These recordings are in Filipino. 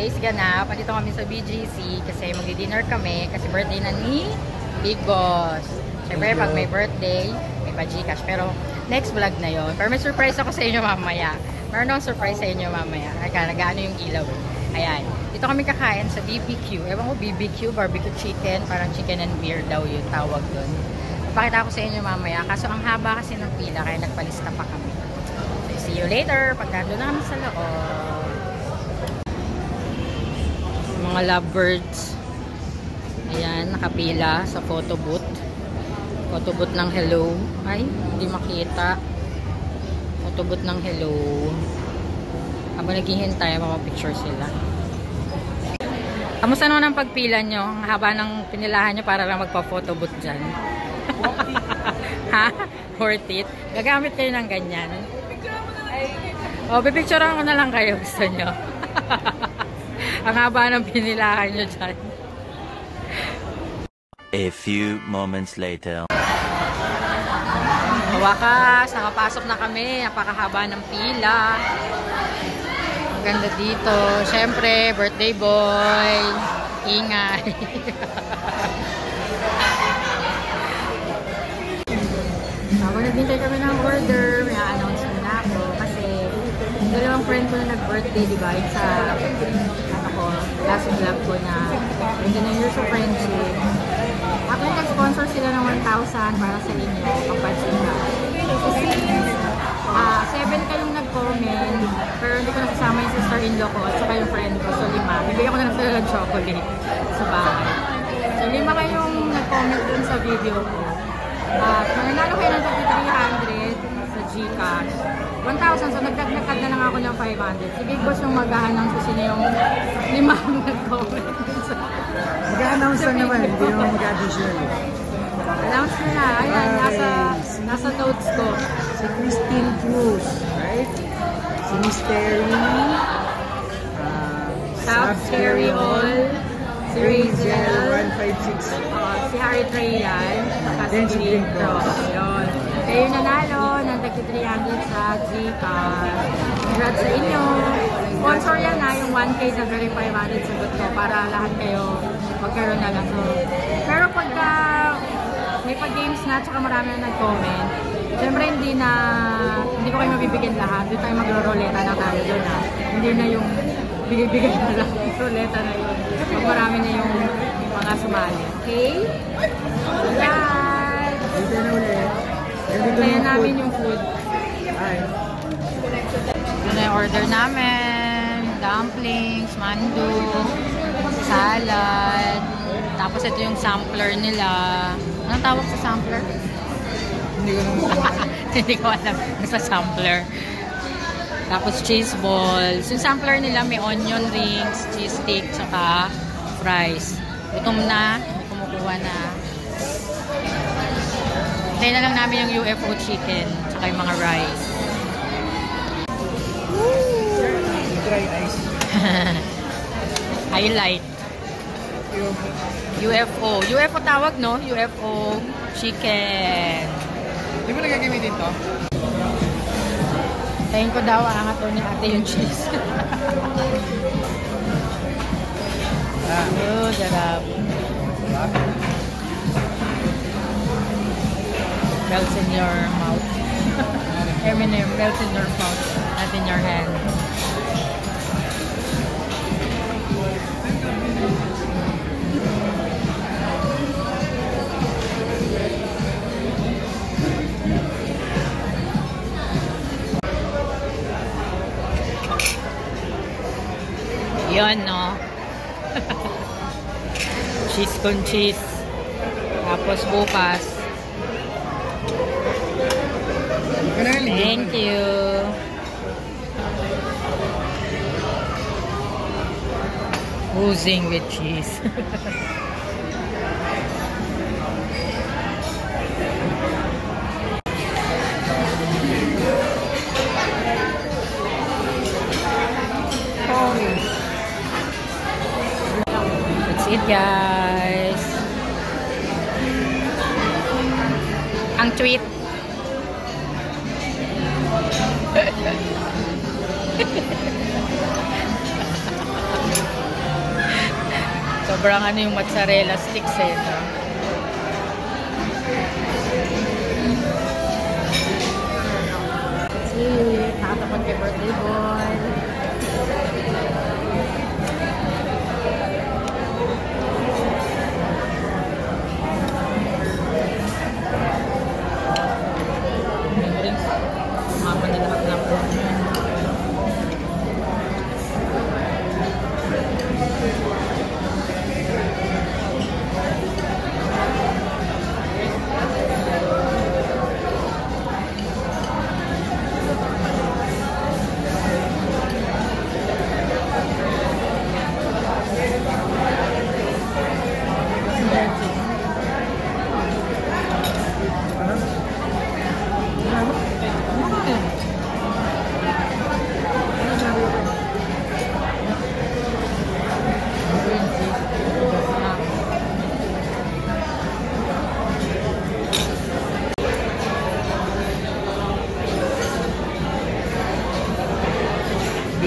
guys, ganap. Andito kami sa BGC kasi magdi-dinner kami kasi birthday na ni Big Boss. Siyempre, pag may birthday, may pa-Gcash. Pero next vlog na yon. Pero may surprise ako sa inyo mamaya. Meron akong surprise sa inyo mamaya. Nag-ano yung ilaw. Ayan. Dito kami kakain sa BBQ. Ewan ko, BBQ, barbecue chicken. Parang chicken and beer daw yung tawag doon. Pakita ko sa inyo mamaya. Kaso ang haba kasi ng pila kaya nagpalista pa kami. So, see you later pag nandun na kami sa loob. Mga lovebirds. Ayan, nakapila sa photo booth. Photo booth ng hello. Ay, hindi makita. Photo booth ng hello. Habang naghihintay, mapapicture sila. Kamusta naman ang pagpila nyo? Ang haba ng pinilahan nyo para lang magpa-photo booth dyan. Ha? Worth it? Gagamit kayo ng ganyan. O, pipicturean ko na lang kayo. Gusto nyo? Ang haba ng pinilahan nyo dyan. A few moments later. Wakas, nakapasok na kami. Napakahaba ng pila. Ang ganda dito. Siyempre, birthday boy. Ingay. Habang naghintay kami ng order, may a-announce na ako. Kasi, yung dalawang friend ko na nag-birthday, diba? Yung sa, last vlog ko na, yung ganun years of friendship. Actually, nag-sponsor sila ng 1,000 para sa inyo, kapansin ka. Kasi, 7 kayong nag-comment, pero hindi ko nakasama yung sister-in-law ko at saka yung friend ko, so 5. Bibigyan ko na lang sila ng chocolate sa bahay. So, 5 kayong nag-comment dun sa video ko. Mananalo kayo ng 300 sa Gcash. 1,000, so nagdagdagad na lang ako ng 500. Si Big Boss yung mag-announce kung sino yung 5 nag-comment. Mag-announce lang naman, hindi naman mag-additional. Announce nila. Ayan, nasa notes ko. Si Christine Cruz, right? Si Miss Terry, South Cherry Hall, si Razel, 156. si Harry Trayan, at si Green Cross. Yun. Kayo nanalo ng 300 sa Gcash. Congrats sa inyo. Sponsor yan na yung 1K na very 500 sagot ko para lahat kayo magkaroon na lang. So, pero pagka may pag-games na at saka marami na nag-comment, siyempre hindi ko kayo mabibigyan lahat. Doon tayo magro-roleta na tayo doon ha. Hindi na yung bigay na lang. Roleta na yun. Pag marami na yung mga sumali. Okay? Alright! Dito na ulit. Kaya namin yung food. Ay. Ito na yung order namin. Dumplings, mandu, salad. Tapos ito yung sampler nila. Anong tawag sa sampler? Hindi ko naman Hindi ko alam. Sa sampler. Tapos cheese balls. Yung sampler nila may onion rings, cheese stick, saka fries. Gutom na. Kumukuha na. Tayo na lang namin yung UFO chicken, saka yung mga rice. dry ice. Highlight. UFO. UFO tawag, no? UFO chicken. Di mo nagagamitin to? Tayin ko daw, angat to ni ate yung cheese. Oh, jarap. Melts in your mouth. I mean, melts in your mouth, not in your hand. Yun, no? Cheese con cheese. Tapos bukas. Thank you. Oozing with cheese. That's it, guys. Ang tweet. Sobrang ano yung mozzarella sticks eh. No? Nakatapat kay birthday boy.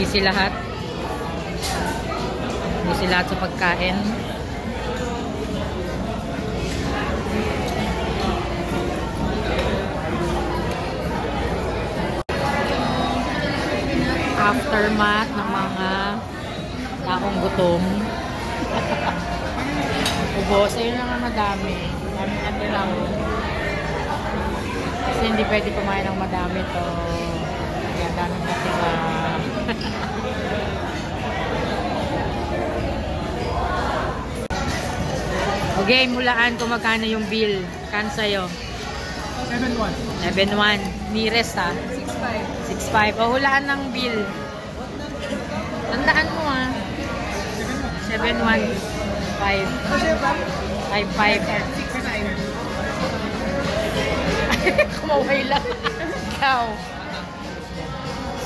Busy lahat. Busy lahat sa pagkain. Aftermath ng mga taong gutom. Ubos. Ayun lang madami. Dami lang. Kasi hindi pwede kumain ng madami to. Kaya daming natira. Okay, mulaan kung magkano yung bill. Kan sa'yo? 7-1. 7-1. Nearest ha? 6-5. 6-5. O, hulaan ng bill. Tandaan mo ha? 7-1. 5-5. Kumaway lang. Ikaw.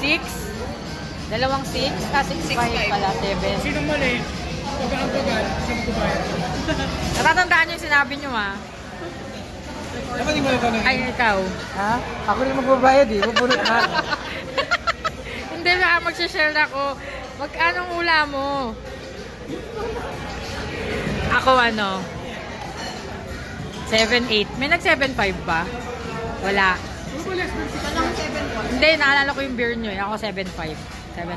6? Dalawang 6? 6-5 pala. 7. Sino mali? Pagkaan, sino kumain? Natatandaan niyo yung sinabi niyo ha? Dapat hindi mo na tanongin. Ay, ikaw. Ha? Ako rin magbabayad eh. Mabunot na. Hindi na mag-share ako. Magkanong ula mo? Ako ano? 7-8. May nag-7-5 ba? Wala. Hindi, naalala ko yung beer nyo eh. Ako 7-5. 7-5.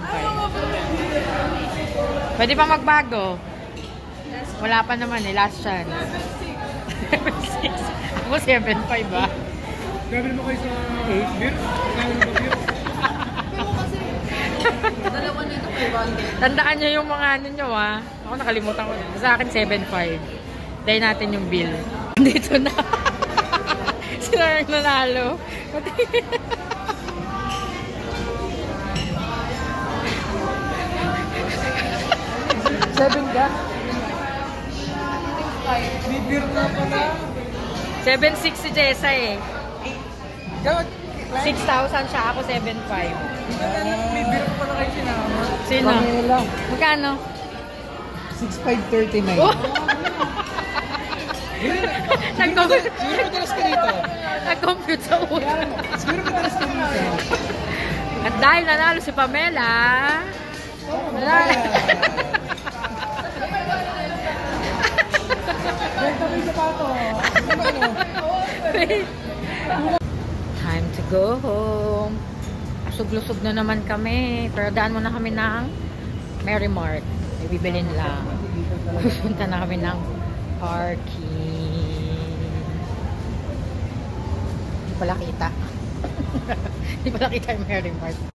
Pwede pa magbago. Wala pa naman eh. Last chance. 7-6. Ako 7-5 ah. Gagawin mo kayo sa beer? Gagawin mo ba beer? Dalawa na ito 500. Tandaan nyo yung mga ano nyo ah. Ako nakalimutan ko. Sa akin 7-5. Dahil natin yung bill. Dito na. Sila yung nanalo. 7 ka? May beer na pala. 7-6 si Jessa eh. Gawad. 6,000 siya. Ako 7-5. May beer pala kayo sinama. Sino? Pamela lang. Magkano? 6,539. Oh! Nag-compute. Siguro madalas ka dito. Nag-compute sa ulo. Siguro madalas ka dito. At dahil nanalo si Pamela, nanalo. Time to go home. Asug-lusog na naman kami. Pero daan muna kami ng Mary Mart. May bibilin lang. Punta na kami ng parking. Hindi pala kita. Hindi pala kita yung Mary Mart.